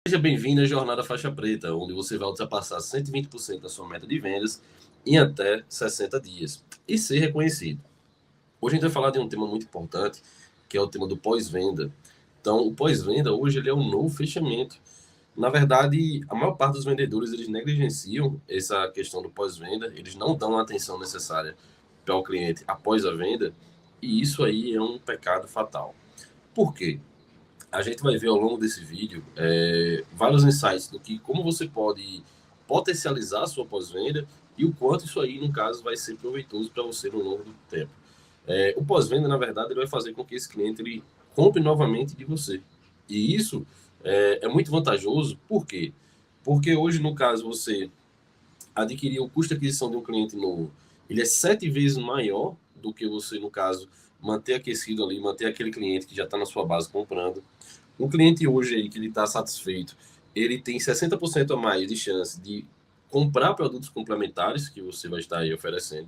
Seja bem-vindo à Jornada Faixa Preta, onde você vai ultrapassar 120% da sua meta de vendas em até 60 dias e ser reconhecido. Hoje a gente vai falar de um tema muito importante, que é o tema do pós-venda. Então, o pós-venda hoje ele é um novo fechamento. Na verdade, a maior parte dos vendedores eles negligenciam essa questão do pós-venda, eles não dão a atenção necessária para o cliente após a venda, e isso aí é um pecado fatal. Por quê? A gente vai ver ao longo desse vídeo vários insights do que como você pode potencializar a sua pós-venda e o quanto isso aí, no caso, vai ser proveitoso para você no longo do tempo. O pós-venda, na verdade, ele vai fazer com que esse cliente ele compre novamente de você. E isso é muito vantajoso, por quê? Porque hoje, no caso, você adquirir o custo de aquisição de um cliente novo, ele é 7 vezes maior do que você, no caso, manter aquecido ali, manter aquele cliente que já está na sua base comprando. Um cliente hoje aí que ele está satisfeito, ele tem 60% a mais de chance de comprar produtos complementares que você vai estar aí oferecendo.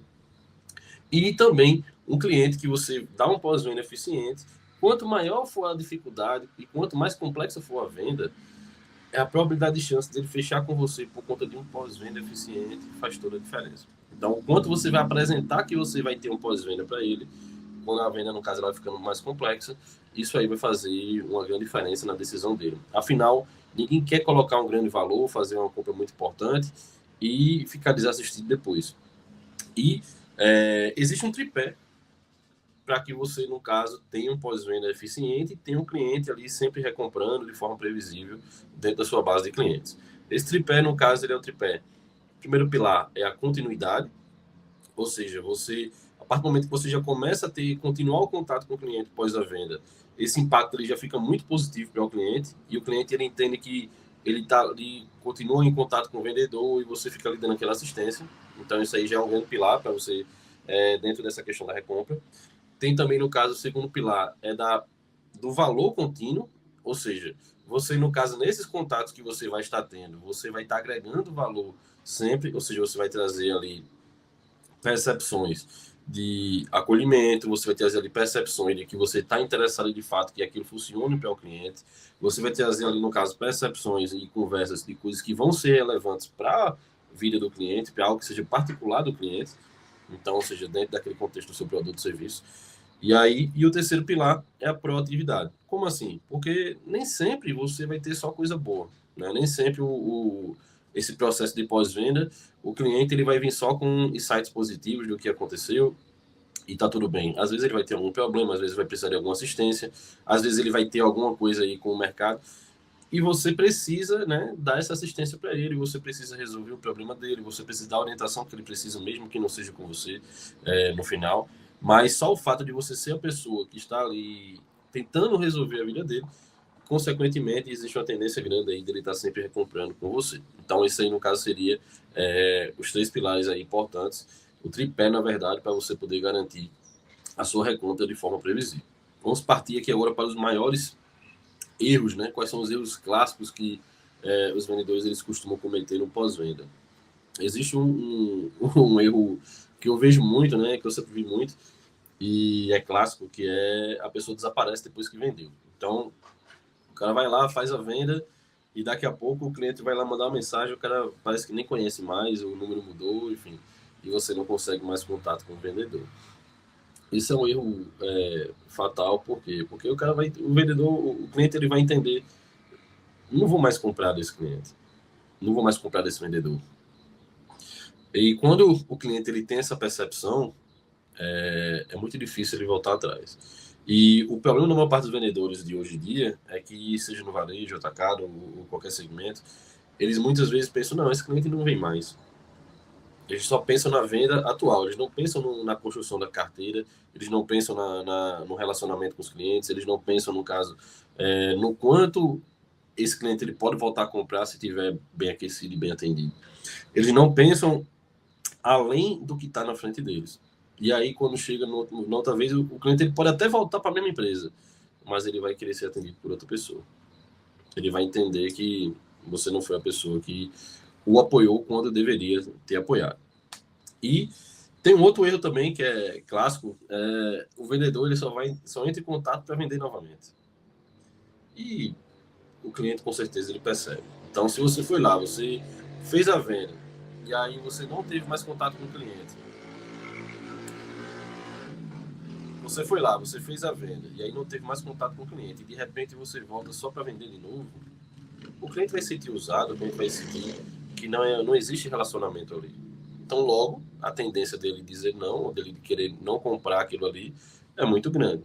E também um cliente que você dá um pós-venda eficiente, quanto maior for a dificuldade e quanto mais complexa for a venda, a probabilidade de chance dele fechar com você por conta de um pós-venda eficiente faz toda a diferença. Então, o quanto você vai apresentar que você vai ter um pós-venda para ele, quando a venda, no caso, ela vai ficando mais complexa, isso aí vai fazer uma grande diferença na decisão dele. Afinal, ninguém quer colocar um grande valor, fazer uma compra muito importante e ficar desassistido depois. E existe um tripé para que você, no caso, tenha um pós-venda eficiente e tenha um cliente ali sempre recomprando de forma previsível dentro da sua base de clientes. Esse tripé, no caso, ele é o tripé. O primeiro pilar é a continuidade, ou seja, você, a partir do momento que você já começa a ter, continuar o contato com o cliente pós a venda, esse impacto ele já fica muito positivo para o cliente e o cliente ele entende que ele tá ali, continua em contato com o vendedor e você fica ali dando aquela assistência. Então, isso aí já é um grande pilar para você dentro dessa questão da recompra. Tem também, no caso, o segundo pilar é do valor contínuo, ou seja, você, no caso, nesses contatos que você vai estar tendo, você vai estar agregando valor sempre, ou seja, você vai trazer ali percepções de acolhimento, você vai trazer ali percepções de que você está interessado de fato que aquilo funcione para o cliente, você vai trazer ali, no caso, percepções e conversas de coisas que vão ser relevantes para a vida do cliente, para algo que seja particular do cliente, então, ou seja, dentro daquele contexto do seu produto ou serviço. E aí, e o terceiro pilar é a proatividade. Como assim? Porque nem sempre você vai ter só coisa boa, né? Nem sempre esse processo de pós-venda, o cliente ele vai vir só com insights positivos do que aconteceu e tá tudo bem. Às vezes ele vai ter algum problema, às vezes vai precisar de alguma assistência, às vezes ele vai ter alguma coisa aí com o mercado e você precisa, né, dar essa assistência para ele, você precisa resolver o problema dele, você precisa dar a orientação que ele precisa, mesmo que não seja com você no final. Mas só o fato de você ser a pessoa que está ali tentando resolver a vida dele, consequentemente, existe uma tendência grande aí dele estar sempre recomprando com você. Então, isso aí, no caso, seria os três pilares aí importantes, o tripé, na verdade, para você poder garantir a sua recompra de forma previsível. Vamos partir aqui agora para os maiores erros, né? Quais são os erros clássicos que os vendedores eles costumam cometer no pós-venda? Existe um erro que eu vejo muito, né? Que eu sempre vi muito, e é clássico, que é a pessoa desaparece depois que vendeu. Então, o cara vai lá, faz a venda, e daqui a pouco o cliente vai lá mandar uma mensagem, o cara parece que nem conhece mais, o número mudou, enfim, e você não consegue mais contato com o vendedor. Isso é um erro fatal, por quê? Porque o vendedor, o cliente ele vai entender, não vou mais comprar desse cliente, não vou mais comprar desse vendedor. E quando o cliente ele tem essa percepção, é muito difícil ele voltar atrás. E o problema da maior parte dos vendedores de hoje em dia é que, seja no varejo, atacado ou qualquer segmento, eles muitas vezes pensam, não, esse cliente não vem mais. Eles só pensam na venda atual, eles não pensam na construção da carteira, eles não pensam no relacionamento com os clientes, eles não pensam, no caso, no quanto esse cliente ele pode voltar a comprar se tiver bem aquecido e bem atendido. Eles não pensam além do que está na frente deles. E aí, quando chega na outra vez, o cliente ele pode até voltar para a mesma empresa, mas ele vai querer ser atendido por outra pessoa. Ele vai entender que você não foi a pessoa que o apoiou quando deveria ter apoiado. E tem um outro erro também que é clássico, o vendedor ele só entra em contato para vender novamente. E o cliente com certeza ele percebe. Então, se você foi lá, você fez a venda, e aí você não teve mais contato com o cliente. Você foi lá, você fez a venda, e aí não teve mais contato com o cliente, e de repente você volta só para vender de novo, o cliente vai se sentir usado, o cliente vai sentir que não existe relacionamento ali. Então, logo, a tendência dele dizer não, ou dele querer não comprar aquilo ali, é muito grande.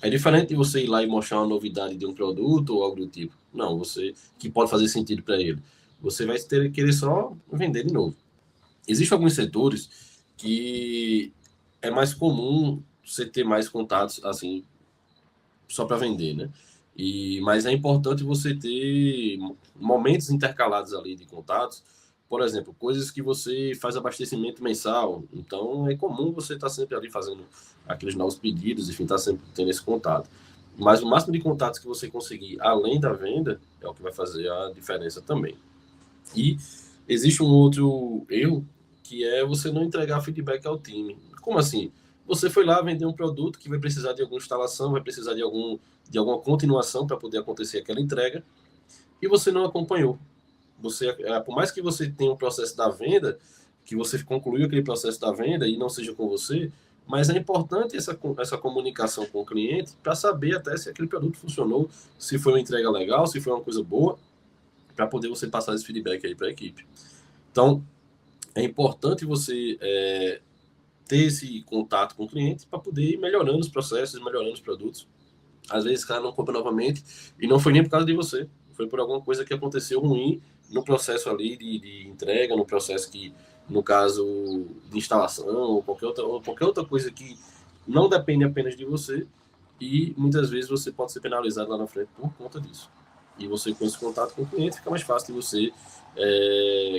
É diferente de você ir lá e mostrar uma novidade de um produto ou algo do tipo. Não, você que pode fazer sentido para ele. Você vai querer só vender de novo. Existem alguns setores que é mais comum você ter mais contatos assim só para vender, né? Mas é importante você ter momentos intercalados ali de contatos. Por exemplo, coisas que você faz abastecimento mensal. Então, é comum você estar sempre ali fazendo aqueles novos pedidos, enfim, estar sempre tendo esse contato. Mas o máximo de contatos que você conseguir além da venda é o que vai fazer a diferença também. E existe um outro erro, que é você não entregar feedback ao time. Como assim? Você foi lá vender um produto que vai precisar de alguma instalação, vai precisar de alguma continuação para poder acontecer aquela entrega, e você não acompanhou. Por mais que você tenha um processo da venda, que você concluiu aquele processo da venda e não seja com você, mas é importante essa comunicação com o cliente para saber até se aquele produto funcionou, se foi uma entrega legal, se foi uma coisa boa, para poder você passar esse feedback aí para a equipe. Então, é importante você ter esse contato com o cliente para poder ir melhorando os processos, melhorando os produtos. Às vezes o cara não compra novamente e não foi nem por causa de você, foi por alguma coisa que aconteceu ruim no processo ali de entrega, no processo que, no caso de instalação, ou qualquer outra coisa que não depende apenas de você, e muitas vezes você pode ser penalizado lá na frente por conta disso. E você, com esse contato com o cliente, fica mais fácil de você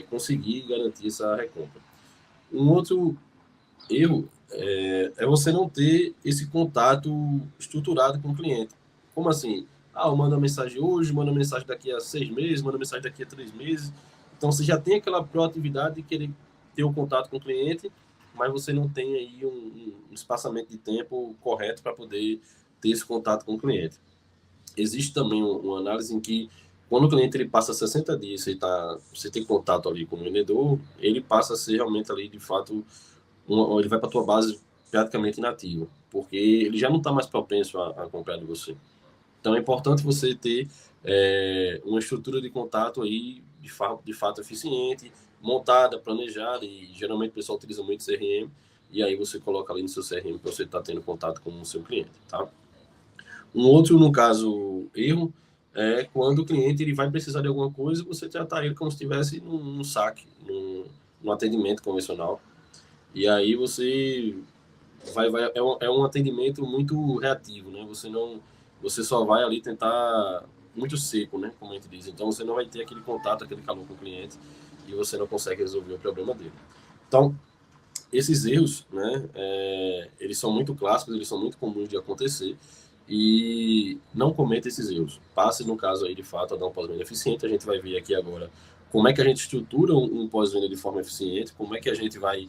conseguir garantir essa recompra. Um outro erro é você não ter esse contato estruturado com o cliente. Como assim? Ah, eu mando uma mensagem hoje, mando uma mensagem daqui a 6 meses, mando uma mensagem daqui a 3 meses. Então, você já tem aquela proatividade de querer ter o contato com o cliente, mas você não tem aí um espaçamento de tempo correto para poder ter esse contato com o cliente. Existe também uma análise em que, quando o cliente ele passa 60 dias, você tem contato ali com o vendedor, ele passa a ser realmente ali, de fato, ele vai para a tua base praticamente inativa, porque ele já não está mais propenso a comprar de você. Então é importante você ter uma estrutura de contato aí de fato eficiente, montada, planejada, e geralmente o pessoal utiliza muito CRM, e aí você coloca ali no seu CRM que você está tendo contato com o seu cliente, tá? Um outro, no caso, erro, é quando o cliente ele vai precisar de alguma coisa, você tratar ele como se estivesse num saque, num atendimento convencional. E aí você é um atendimento muito reativo, né? Você só vai ali tentar muito seco, né? Como a gente diz. Então você não vai ter aquele contato, aquele calor com o cliente, e você não consegue resolver o problema dele. Então, esses erros, né? Eles são muito clássicos, eles são muito comuns de acontecer, e não cometa esses erros. Passe, no caso aí, de fato, a dar um pós-venda eficiente. A gente vai ver aqui agora como é que a gente estrutura um pós-venda de forma eficiente, como é que a gente vai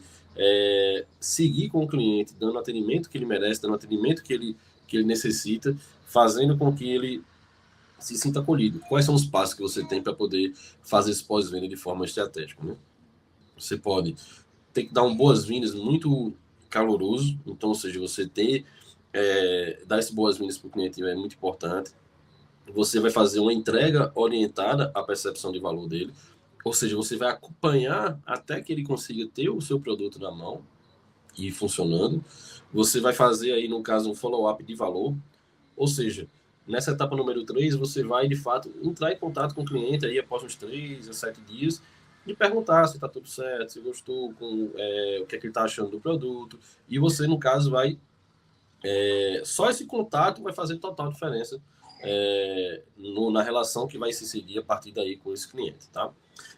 seguir com o cliente, dando o atendimento que ele merece, dando o atendimento que ele necessita, fazendo com que ele se sinta acolhido. Quais são os passos que você tem para poder fazer esse pós-venda de forma estratégica, né? Você pode ter que dar um boas-vindas muito caloroso, então, ou seja, você dar essas boas-vindas para o cliente é muito importante. Você vai fazer uma entrega orientada à percepção de valor dele, ou seja, você vai acompanhar até que ele consiga ter o seu produto na mão e funcionando. Você vai fazer aí, no caso, um follow-up de valor, ou seja, nessa etapa número 3, você vai, de fato, entrar em contato com o cliente aí após uns 3 a 7 dias e perguntar se está tudo certo, se gostou, o que é que ele está achando do produto. E você, no caso, só esse contato vai fazer total diferença na relação que vai se seguir a partir daí com esse cliente, tá?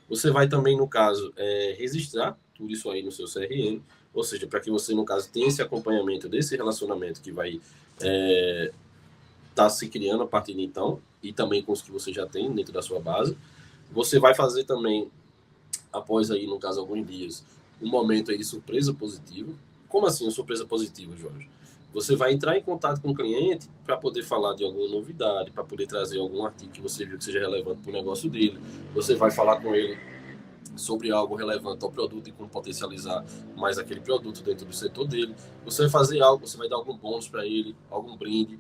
Você vai também, no caso, registrar tudo isso aí no seu CRM, ou seja, para que você, no caso, tenha esse acompanhamento desse relacionamento que vai tá se criando a partir de então, e também com os que você já tem dentro da sua base. Você vai fazer também, após aí, no caso, alguns dias, um momento aí de surpresa positiva. Como assim, uma surpresa positiva, Jorge? Você vai entrar em contato com o cliente para poder falar de alguma novidade, para poder trazer algum artigo que você viu que seja relevante para o negócio dele. Você vai falar com ele sobre algo relevante ao produto e como potencializar mais aquele produto dentro do setor dele. Você vai fazer algo, você vai dar algum bônus para ele, algum brinde.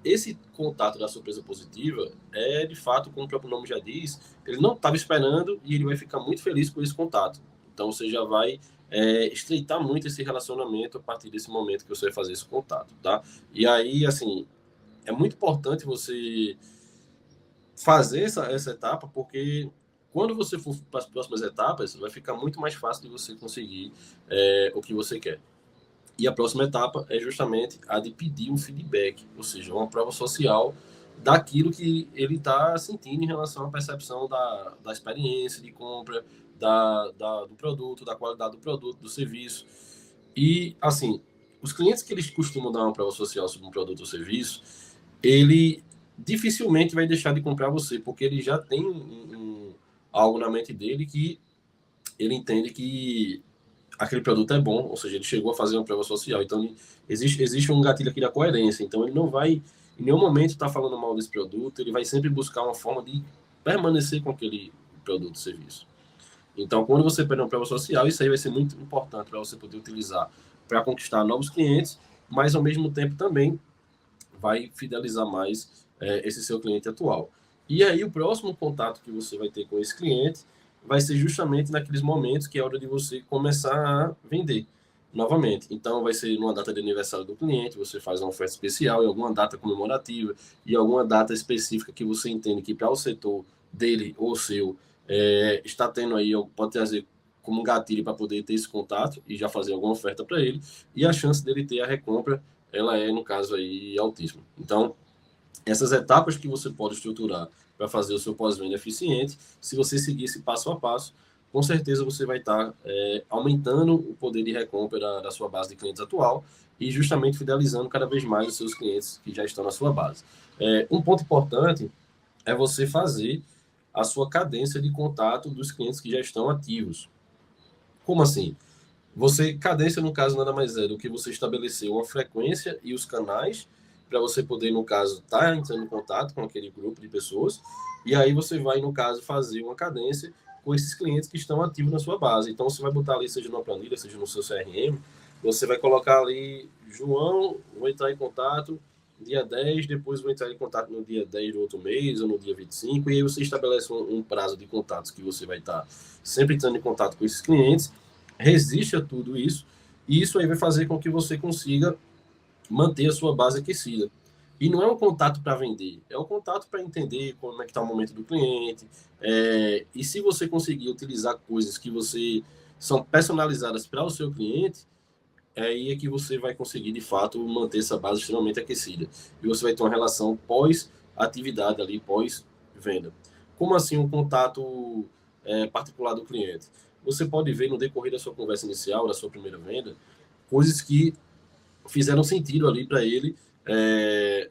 Esse contato da surpresa positiva é, de fato, como o próprio nome já diz, ele não estava esperando e ele vai ficar muito feliz com esse contato. Então, você já vai estreitar muito esse relacionamento a partir desse momento que você vai fazer esse contato, tá? E aí, assim, é muito importante você fazer essa etapa, porque quando você for para as próximas etapas, vai ficar muito mais fácil de você conseguir o que você quer. E a próxima etapa é justamente a de pedir um feedback, ou seja, uma prova social daquilo que ele está sentindo em relação à percepção da experiência de compra, do produto, da qualidade do produto, do serviço. E, assim, os clientes que eles costumam dar uma prova social sobre um produto ou serviço, ele dificilmente vai deixar de comprar você, porque ele já tem algo na mente dele que ele entende que aquele produto é bom, ou seja, ele chegou a fazer uma prova social. Então, existe um gatilho aqui da coerência. Então, ele não vai, em nenhum momento, estar falando mal desse produto, ele vai sempre buscar uma forma de permanecer com aquele produto ou serviço. Então, quando você pede uma prova social, isso aí vai ser muito importante para você poder utilizar para conquistar novos clientes, mas, ao mesmo tempo, também vai fidelizar mais esse seu cliente atual. E aí, o próximo contato que você vai ter com esse cliente vai ser justamente naqueles momentos que é hora de você começar a vender novamente. Então, vai ser numa data de aniversário do cliente, você faz uma oferta especial, em alguma data comemorativa, e alguma data específica que você entende que para o setor dele ou seu está tendo aí, pode trazer como um gatilho para poder ter esse contato e já fazer alguma oferta para ele, e a chance dele ter a recompra, ela é, no caso aí, altíssima. Então, essas etapas que você pode estruturar para fazer o seu pós-venda eficiente, se você seguir esse passo a passo, com certeza você vai estar aumentando o poder de recompra da sua base de clientes atual e justamente fidelizando cada vez mais os seus clientes que já estão na sua base. Um ponto importante é você fazer a sua cadência de contato dos clientes que já estão ativos. Como assim? Cadência, no caso, nada mais é do que você estabelecer uma frequência e os canais para você poder, no caso, estar entrando em contato com aquele grupo de pessoas, e aí você vai, no caso, fazer uma cadência com esses clientes que estão ativos na sua base. Então, você vai botar ali, seja numa planilha, seja no seu CRM, você vai colocar ali, João, vou entrar em contato dia 10, depois vou entrar em contato no dia 10 do outro mês, ou no dia 25, e aí você estabelece um prazo de contatos que você vai estar sempre entrando em contato com esses clientes, resiste a tudo isso, e isso aí vai fazer com que você consiga manter a sua base aquecida. E não é um contato para vender, é um contato para entender como é que está o momento do cliente, e se você conseguir utilizar coisas que você são personalizadas para o seu cliente, aí é que você vai conseguir, de fato, manter essa base extremamente aquecida. E você vai ter uma relação pós-atividade ali, pós-venda. Como assim um contato particular do cliente? Você pode ver no decorrer da sua conversa inicial, da sua primeira venda, coisas que fizeram sentido ali para ele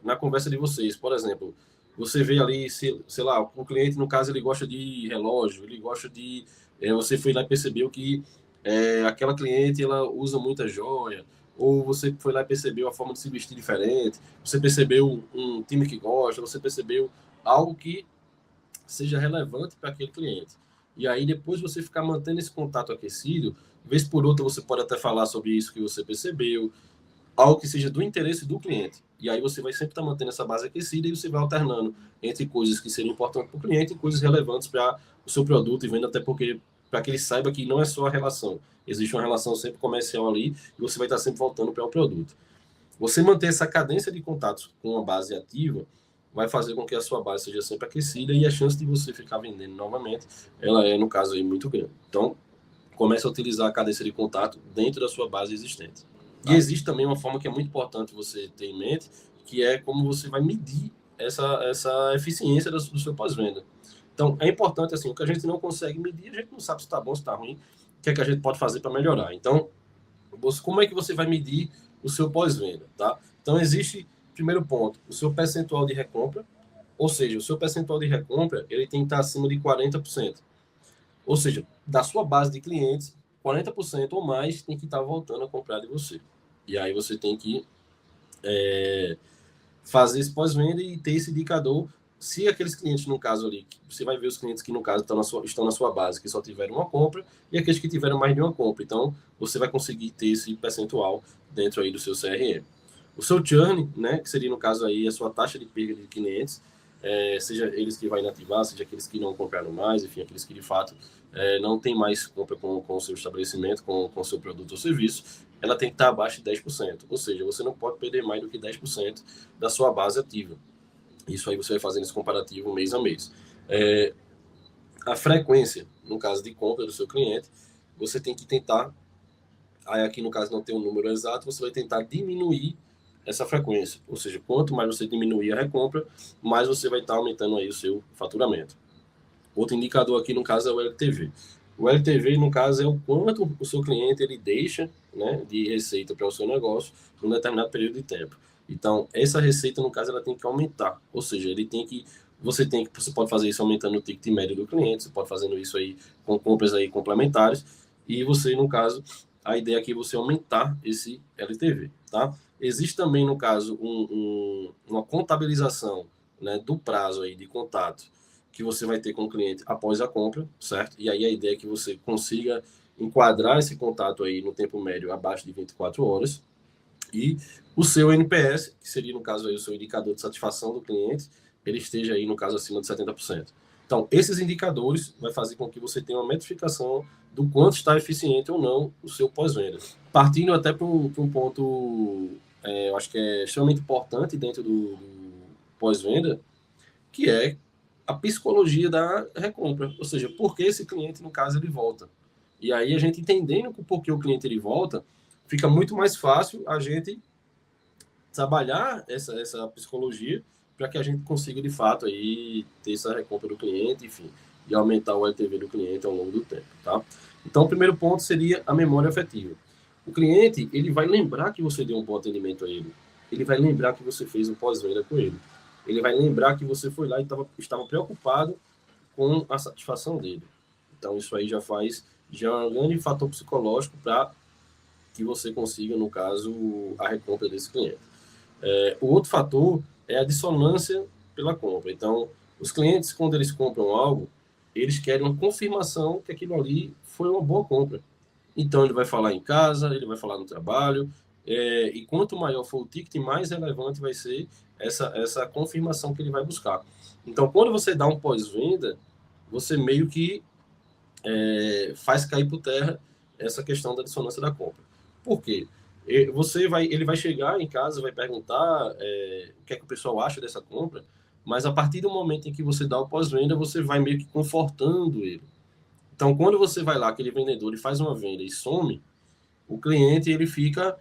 na conversa de vocês. Por exemplo, você vê ali, sei lá, o cliente, no caso, ele gosta de relógio, ele gosta de... você foi lá e percebeu que aquela cliente, ela usa muita joia, ou você foi lá e percebeu a forma de se vestir diferente, você percebeu um time que gosta, você percebeu algo que seja relevante para aquele cliente. E aí, depois você ficar mantendo esse contato aquecido, vez por outra você pode até falar sobre isso que você percebeu, algo que seja do interesse do cliente. E aí você vai sempre estar mantendo essa base aquecida e você vai alternando entre coisas que seriam importantes para o cliente e coisas relevantes para o seu produto e venda, até porque para que ele saiba que não é só a relação. Existe uma relação sempre comercial ali e você vai estar sempre voltando para o produto. Você manter essa cadência de contatos com uma base ativa vai fazer com que a sua base seja sempre aquecida e a chance de você ficar vendendo novamente, ela é, no caso, aí, muito grande. Então, comece a utilizar a cadência de contato dentro da sua base existente. E existe também uma forma que é muito importante você ter em mente, que é como você vai medir essa eficiência do seu pós-venda. Então, é importante, assim, o que a gente não consegue medir, a gente não sabe se está bom, se está ruim, o que é que a gente pode fazer para melhorar. Então, como é que você vai medir o seu pós-venda, tá? Então, existe, primeiro ponto, o seu percentual de recompra, ou seja, o seu percentual de recompra, ele tem que estar acima de 40%. Ou seja, da sua base de clientes, 40% ou mais tem que estar voltando a comprar de você. E aí você tem que fazer esse pós-venda e ter esse indicador. Se aqueles clientes, no caso ali, você vai ver os clientes que, no caso, estão na sua base, que só tiveram uma compra, e aqueles que tiveram mais de uma compra. Então, você vai conseguir ter esse percentual dentro aí do seu CRM. O seu churn, né, que seria, no caso aí, a sua taxa de perda de clientes, seja eles que vai inativar, seja aqueles que não compraram mais, enfim, aqueles que, de fato, não tem mais compra com o seu estabelecimento, com o seu produto ou serviço, ela tem que estar abaixo de 10%. Ou seja, você não pode perder mais do que 10% da sua base ativa. Isso aí você vai fazendo esse comparativo mês a mês. A frequência, no caso de compra do seu cliente, você tem que tentar, aí aqui no caso não tem um número exato, você vai tentar diminuir essa frequência. Ou seja, quanto mais você diminuir a recompra, mais você vai estar aumentando aí o seu faturamento. Outro indicador aqui no caso é o LTV. O LTV, no caso, é o quanto o seu cliente ele deixa, né, de receita para o seu negócio num determinado período de tempo. Então, essa receita, no caso, ela tem que aumentar. Ou seja, você pode fazer isso aumentando o ticket médio do cliente, você pode fazendo isso aí com compras aí complementares, e você, no caso, a ideia aqui é você aumentar esse LTV, tá? Existe também, no caso, uma contabilização, né, do prazo aí de contato que você vai ter com o cliente após a compra, certo? E aí a ideia é que você consiga enquadrar esse contato aí no tempo médio abaixo de 24 horas, e o seu NPS, que seria, no caso, aí, o seu indicador de satisfação do cliente, ele esteja aí, no caso, acima de 70%. Então, esses indicadores vai fazer com que você tenha uma metrificação do quanto está eficiente ou não o seu pós-venda. Partindo até para um ponto, eu acho que é extremamente importante dentro do pós-venda, que é a psicologia da recompra. Ou seja, por que esse cliente, no caso, ele volta. E aí, a gente entendendo por que o cliente ele volta, fica muito mais fácil a gente trabalhar essa psicologia para que a gente consiga, de fato, aí, ter essa recompra do cliente, enfim, e aumentar o LTV do cliente ao longo do tempo, tá? Então, o primeiro ponto seria a memória afetiva. O cliente, ele vai lembrar que você deu um bom atendimento a ele. Ele vai lembrar que você fez um pós-venda com ele. Ele vai lembrar que você foi lá e estava preocupado com a satisfação dele. Então, isso aí já é um grande fator psicológico para que você consiga, no caso, a recompra desse cliente. O outro fator é a dissonância pela compra. Então, os clientes, quando eles compram algo, eles querem uma confirmação que aquilo ali foi uma boa compra. Então, ele vai falar em casa, ele vai falar no trabalho, e quanto maior for o ticket, mais relevante vai ser essa confirmação que ele vai buscar. Então, quando você dá um pós-venda, você meio que faz cair por terra essa questão da dissonância da compra. Por quê? Ele vai chegar em casa, vai perguntar o que é que o pessoal acha dessa compra, mas a partir do momento em que você dá o pós-venda, você vai meio que confortando ele. Então, quando você vai lá, aquele vendedor, e faz uma venda e some, o cliente ele fica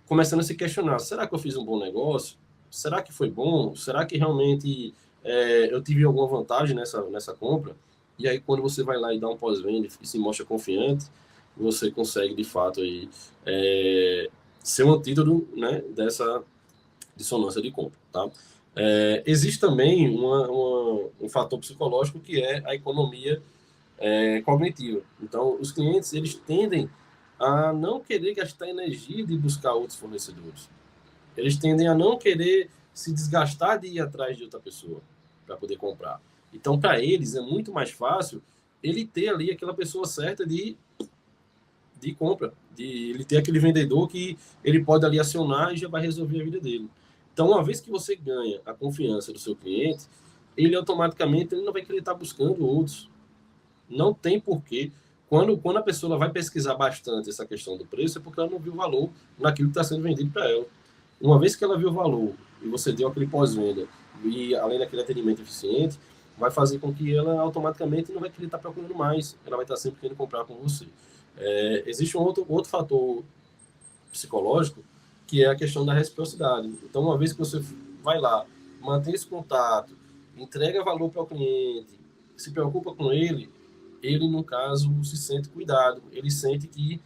começando a se questionar: será que eu fiz um bom negócio? Será que foi bom? Será que realmente eu tive alguma vantagem nessa compra? E aí, quando você vai lá e dá um pós-venda e se mostra confiante, você consegue, de fato, aí, ser um antídoto, né, dessa dissonância de compra, tá? Existe também um fator psicológico que é a economia cognitiva. Então, os clientes, eles tendem a não querer gastar energia de buscar outros fornecedores. Eles tendem a não querer se desgastar de ir atrás de outra pessoa para poder comprar. Então, para eles, é muito mais fácil ele ter ali aquela pessoa certa de compra, de ele ter aquele vendedor que ele pode ali acionar e já vai resolver a vida dele. Então, uma vez que você ganha a confiança do seu cliente, ele automaticamente ele não vai querer estar buscando outros. Não tem porquê. Quando a pessoa vai pesquisar bastante essa questão do preço, é porque ela não viu valor naquilo que está sendo vendido para ela. Uma vez que ela viu valor e você deu aquele pós-venda e além daquele atendimento eficiente, vai fazer com que ela automaticamente não vai querer estar procurando mais. Ela vai estar sempre querendo comprar com você. Existe um outro fator psicológico que é a questão da reciprocidade. Então, uma vez que você vai lá, mantém esse contato, entrega valor para o cliente, se preocupa com ele, no caso, se sente cuidado. Ele sente que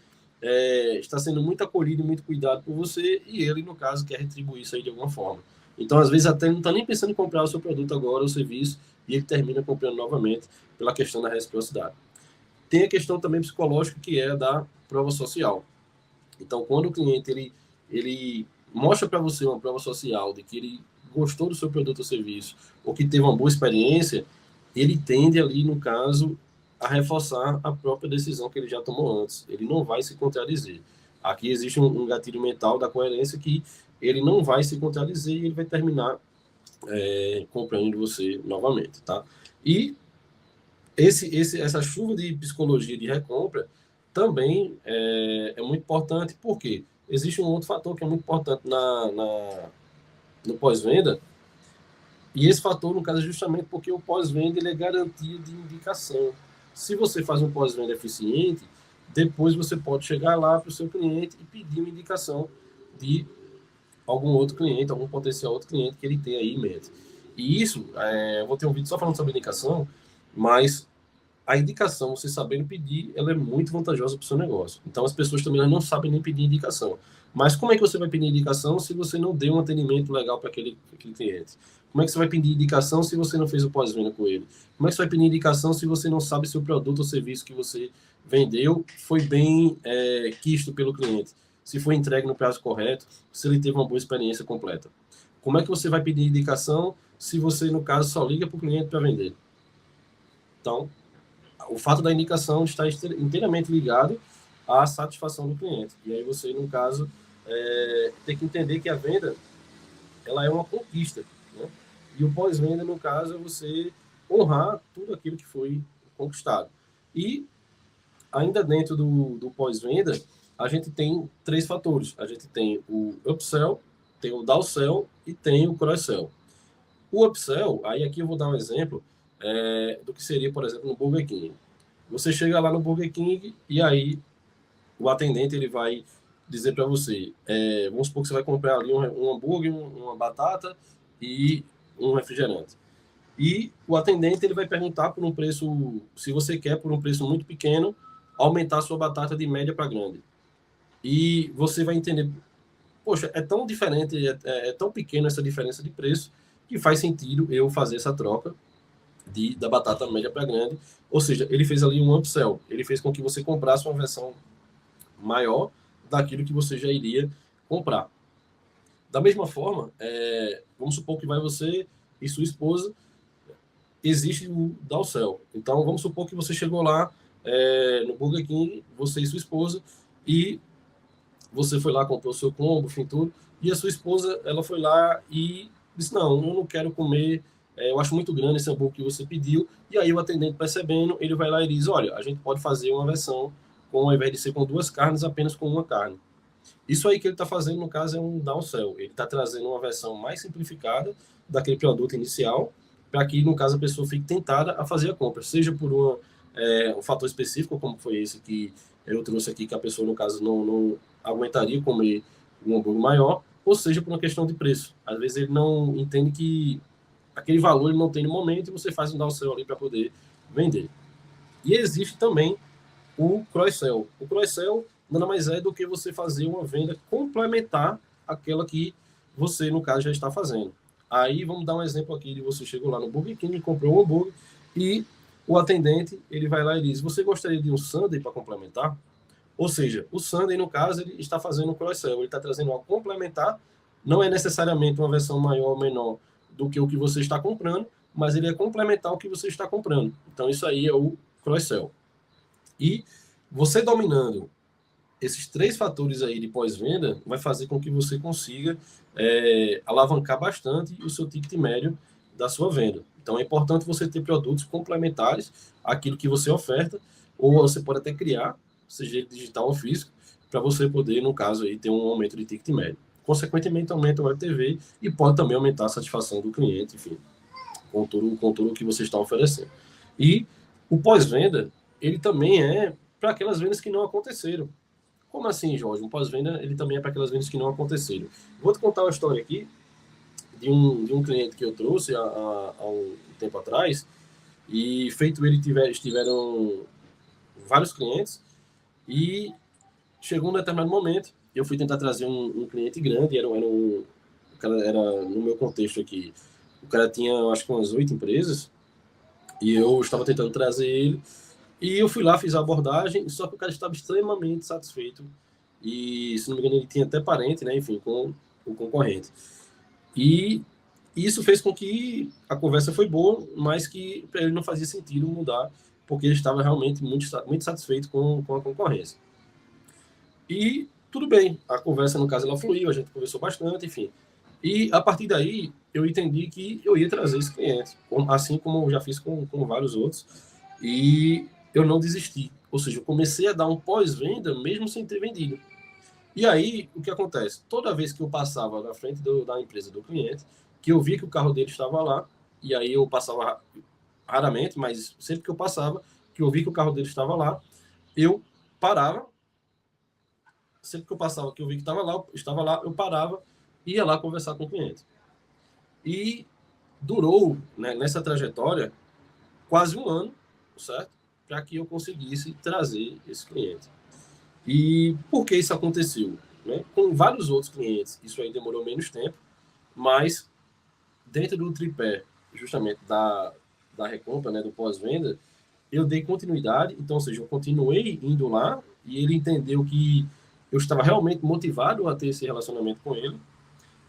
está sendo muito acolhido e muito cuidado por você, e ele, no caso, quer retribuir isso aí de alguma forma. Então, às vezes, até não está nem pensando em comprar o seu produto agora, o serviço, e ele termina comprando novamente pela questão da reciprocidade. Tem a questão também psicológica, que é da prova social. Então, quando o cliente ele mostra para você uma prova social de que ele gostou do seu produto ou serviço, ou que teve uma boa experiência, ele tende ali, no caso, a reforçar a própria decisão que ele já tomou antes. Ele não vai se contradizer. Aqui existe um gatilho mental da coerência que ele não vai se contradizer e ele vai terminar comprando você novamente, tá? E essa chuva de psicologia de recompra também é muito importante, porque existe um outro fator que é muito importante no pós-venda, e esse fator, no caso, é justamente porque o pós-venda ele é garantia de indicação. Se você faz um pós-venda eficiente, depois você pode chegar lá para o seu cliente e pedir uma indicação de algum outro cliente, algum potencial outro cliente que ele tem aí em mente. E isso, eu vou ter um vídeo só falando sobre indicação, mas a indicação, você sabendo pedir, ela é muito vantajosa para o seu negócio. Então, as pessoas também não sabem nem pedir indicação. Mas como é que você vai pedir indicação se você não deu um atendimento legal para aquele cliente? Como é que você vai pedir indicação se você não fez o pós-venda com ele? Como é que você vai pedir indicação se você não sabe se o produto ou serviço que você vendeu foi bem quisto pelo cliente? Se foi entregue no prazo correto, se ele teve uma boa experiência completa? Como é que você vai pedir indicação se você, no caso, só liga para o cliente para vender? Então, o fato da indicação está inteiramente ligado à satisfação do cliente. E aí você, no caso, tem que entender que a venda ela é uma conquista, né? E o pós-venda, no caso, é você honrar tudo aquilo que foi conquistado. E, ainda dentro do pós-venda, a gente tem 3 fatores. A gente tem o upsell, tem o downsell e tem o cross-sell. O upsell, aí aqui eu vou dar um exemplo do que seria, por exemplo, no Burger King. Você chega lá no Burger King e aí o atendente ele vai dizer para você, vamos supor que você vai comprar ali um hambúrguer, uma batata e um refrigerante. E o atendente ele vai perguntar por um preço, se você quer por um preço muito pequeno, aumentar a sua batata de média para grande. E você vai entender, poxa, é tão diferente, é tão pequena essa diferença de preço que faz sentido eu fazer essa troca da batata média para grande. Ou seja, ele fez ali um upsell. Ele fez com que você comprasse uma versão maior daquilo que você já iria comprar. Da mesma forma, vamos supor que vai você e sua esposa, existe o downsell. Então, vamos supor que você chegou lá no Burger King, você e sua esposa, e você foi lá, comprou o seu combo, enfim, tudo, e a sua esposa, ela foi lá e disse, não, eu não quero comer, eu acho muito grande esse hambúrguer que você pediu, e aí o atendente percebendo, ele vai lá e diz, olha, a gente pode fazer uma versão, ao invés de ser com 2 carnes, apenas com 1 carne. Isso aí que ele está fazendo, no caso, é um downsell. Ele está trazendo uma versão mais simplificada daquele produto inicial, para que, no caso, a pessoa fique tentada a fazer a compra, seja por um fator específico, como foi esse que eu trouxe aqui, que a pessoa, no caso, não aguentaria comer um hambúrguer maior, ou seja, por uma questão de preço. Às vezes ele não entende que aquele valor ele não tem no momento e você faz um downsell ali para poder vender. E existe também o cross-sell. O cross-sell nada mais é do que você fazer uma venda complementar àquela que você, no caso, já está fazendo. Aí vamos dar um exemplo aqui de você chegou lá no Burger King, comprou um hambúrguer e o atendente ele vai lá e diz, você gostaria de um sundae para complementar? Ou seja, o sundae, no caso, ele está fazendo um cross-sell, ele está trazendo algo complementar, não é necessariamente uma versão maior ou menor do que o que você está comprando, mas ele é complementar o que você está comprando. Então, isso aí é o cross-sell. E você dominando esses 3 fatores aí de pós-venda vai fazer com que você consiga alavancar bastante o seu ticket médio da sua venda. Então, é importante você ter produtos complementares àquilo que você oferta, ou você pode até criar, seja digital ou físico, para você poder, no caso, aí, ter um aumento de ticket médio. Consequentemente, aumenta o LTV e pode também aumentar a satisfação do cliente, enfim, com tudo o que você está oferecendo. E o pós-venda, ele também é para aquelas vendas que não aconteceram. Como assim, Jorge? Um pós-venda, ele também é para aquelas vendas que não aconteceram. Vou te contar uma história aqui de um cliente que eu trouxe há um tempo atrás, e feito ele estiveram vários clientes, e chegou um determinado momento, eu fui tentar trazer um cliente grande, era no meu contexto aqui, o cara tinha, acho que umas 8 empresas, e eu estava tentando trazer ele, e eu fui lá, fiz a abordagem, só que o cara estava extremamente satisfeito, e se não me engano ele tinha até parente, né, enfim, com o concorrente. E isso fez com que a conversa foi boa, mas que para ele não fazia sentido mudar, porque ele estava realmente muito satisfeito com a concorrência. E tudo bem, a conversa, no caso, ela fluiu, a gente conversou bastante, enfim. E a partir daí, eu entendi que eu ia trazer esse cliente, assim como eu já fiz com vários outros, e eu não desisti. Ou seja, eu comecei a dar um pós-venda mesmo sem ter vendido. E aí, o que acontece? Toda vez que eu passava na frente da empresa do cliente, que eu via que o carro dele estava lá, e aí eu passava raramente, mas sempre que eu passava, que eu vi que o carro dele estava lá, eu parava. Sempre que eu passava, que eu vi que estava lá, eu parava, ia lá conversar com o cliente. E durou, né, nessa trajetória, quase um ano, certo? Para que eu conseguisse trazer esse cliente. E por que isso aconteceu? Né? Com vários outros clientes, isso aí demorou menos tempo, mas dentro do tripé, justamente da recompra, né, do pós-venda, eu dei continuidade, então, ou seja, eu continuei indo lá e ele entendeu que eu estava realmente motivado a ter esse relacionamento com ele.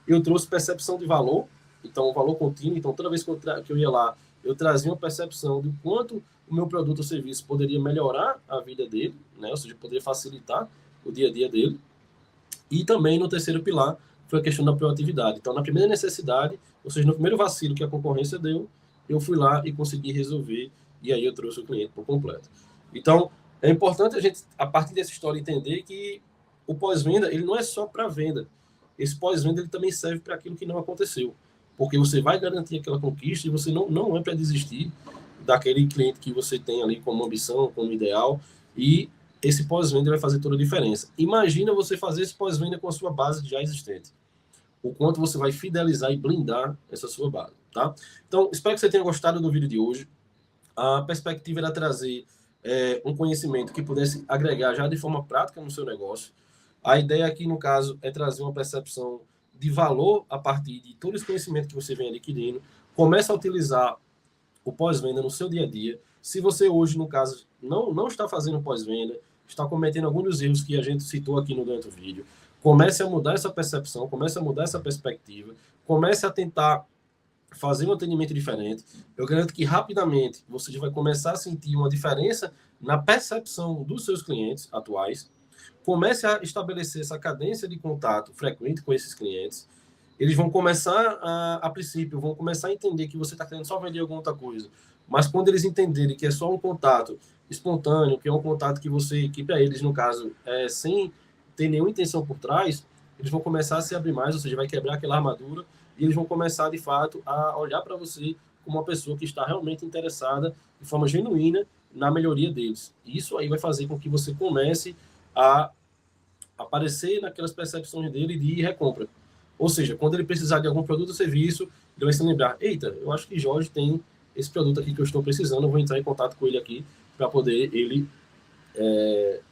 Eu trouxe percepção de valor, então, o valor contínuo. Então, toda vez que eu ia lá, eu trazia uma percepção do quanto o meu produto ou serviço poderia melhorar a vida dele, né? Ou seja, poderia facilitar o dia a dia dele. E também, no terceiro pilar, foi a questão da proatividade. Então, na primeira necessidade, ou seja, no primeiro vacilo que a concorrência deu, eu fui lá e consegui resolver, e aí eu trouxe o cliente por completo. Então, é importante a gente, a partir dessa história, entender que o pós-venda, ele não é só para venda. Esse pós-venda, ele também serve para aquilo que não aconteceu. Porque você vai garantir aquela conquista e você não é para desistir daquele cliente que você tem ali como ambição, como ideal, e esse pós-venda vai fazer toda a diferença. Imagina você fazer esse pós-venda com a sua base já existente. O quanto você vai fidelizar e blindar essa sua base, tá? Então, espero que você tenha gostado do vídeo de hoje. A perspectiva era trazer um conhecimento que pudesse agregar já de forma prática no seu negócio. A ideia aqui, no caso, é trazer uma percepção de valor a partir de todo esse conhecimento que você vem adquirindo. Começa a utilizar o pós-venda no seu dia a dia. Se você hoje, no caso, não está fazendo pós-venda, está cometendo alguns dos erros que a gente citou aqui no durante do vídeo, comece a mudar essa percepção, comece a mudar essa perspectiva, comece a tentar fazer um atendimento diferente. Eu garanto que rapidamente você já vai começar a sentir uma diferença na percepção dos seus clientes atuais. Comece a estabelecer essa cadência de contato frequente com esses clientes. Eles vão começar, a princípio, vão começar a entender que você está querendo só vender alguma outra coisa. Mas quando eles entenderem que é só um contato espontâneo, que é um contato que para eles, no caso, é sem ter nenhuma intenção por trás, eles vão começar a se abrir mais, ou seja, vai quebrar aquela armadura e eles vão começar, de fato, a olhar para você como uma pessoa que está realmente interessada, de forma genuína, na melhoria deles. Isso aí vai fazer com que você comece a aparecer naquelas percepções dele de recompra. Ou seja, quando ele precisar de algum produto ou serviço, ele vai se lembrar, eita, eu acho que Jorge tem esse produto aqui que eu estou precisando, eu vou entrar em contato com ele aqui para poder ele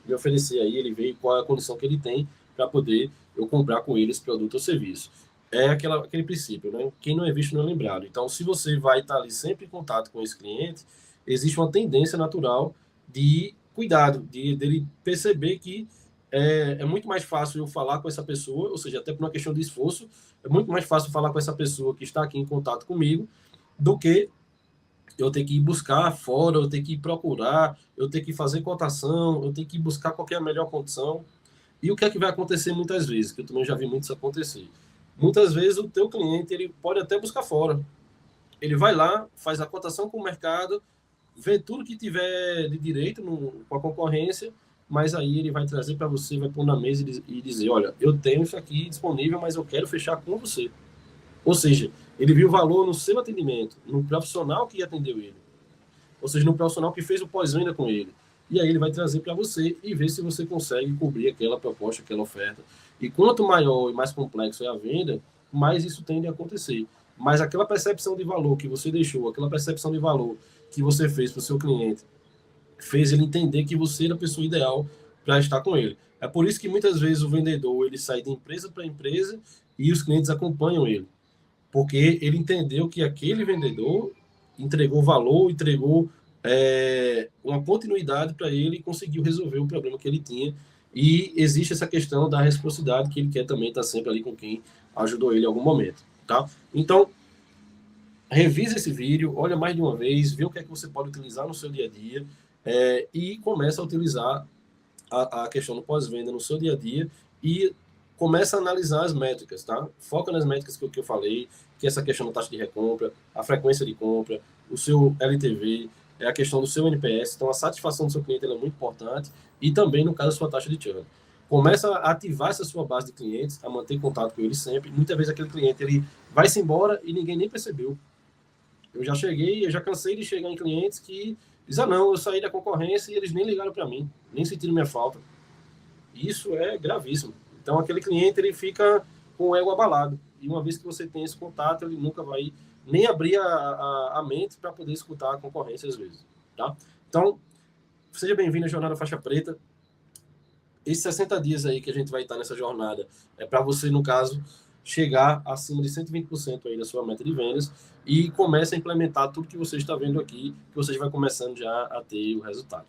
me oferecer aí, ele ver qual é a condição que ele tem para poder eu comprar com ele esse produto ou serviço. É aquele princípio, né? Quem não é visto não é lembrado. Então, se você vai estar ali sempre em contato com esse cliente, existe uma tendência natural de cuidado, dele perceber que é muito mais fácil eu falar com essa pessoa, ou seja, até por uma questão de esforço, é muito mais fácil falar com essa pessoa que está aqui em contato comigo do que eu ter que ir buscar fora, eu ter que ir procurar, eu ter que fazer cotação, eu ter que ir buscar qualquer melhor condição. E o que é que vai acontecer muitas vezes, que eu também já vi muito isso acontecer. Muitas vezes o teu cliente ele pode até buscar fora. Ele vai lá, faz a cotação com o mercado, vê tudo que tiver de direito com a concorrência, mas aí ele vai trazer para você, vai pôr na mesa e dizer, olha, eu tenho isso aqui disponível, mas eu quero fechar com você. Ou seja, ele viu valor no seu atendimento, no profissional que atendeu ele. Ou seja, no profissional que fez o pós-venda com ele. E aí ele vai trazer para você e ver se você consegue cobrir aquela proposta, aquela oferta. E quanto maior e mais complexo é a venda, mais isso tende a acontecer. Mas aquela percepção de valor que você deixou, aquela percepção de valor que você fez para o seu cliente, fez ele entender que você era a pessoa ideal para estar com ele. É por isso que muitas vezes o vendedor ele sai de empresa para empresa e os clientes acompanham ele. Porque ele entendeu que aquele vendedor entregou valor, entregou uma continuidade para ele e conseguiu resolver o problema que ele tinha. E existe essa questão da reciprocidade, que ele quer também estar sempre ali com quem ajudou ele em algum momento, tá? Então, revisa esse vídeo, olha mais de uma vez, vê o que é que você pode utilizar no seu dia a dia e começa a utilizar a questão do pós-venda no seu dia a dia e começa a analisar as métricas, tá? Foca nas métricas que eu falei, que é essa questão da taxa de recompra, a frequência de compra, o seu LTV, a questão do seu NPS. Então, a satisfação do seu cliente é muito importante e também, no caso, a sua taxa de churn. Começa a ativar essa sua base de clientes, a manter contato com eles sempre. Muitas vezes aquele cliente ele vai-se embora e ninguém nem percebeu. Eu já cansei de chegar em clientes que dizem, não, eu saí da concorrência e eles nem ligaram para mim, nem sentiram minha falta. Isso é gravíssimo. Então, aquele cliente, ele fica com o ego abalado. E uma vez que você tem esse contato, ele nunca vai nem abrir a mente para poder escutar a concorrência às vezes, tá? Então, seja bem-vindo à Jornada Faixa Preta. Esses 60 dias aí que a gente vai estar nessa jornada é para você, no caso, chegar acima de 120% aí da sua meta de vendas e comece a implementar tudo que você está vendo aqui, que você vai começando já a ter o resultado.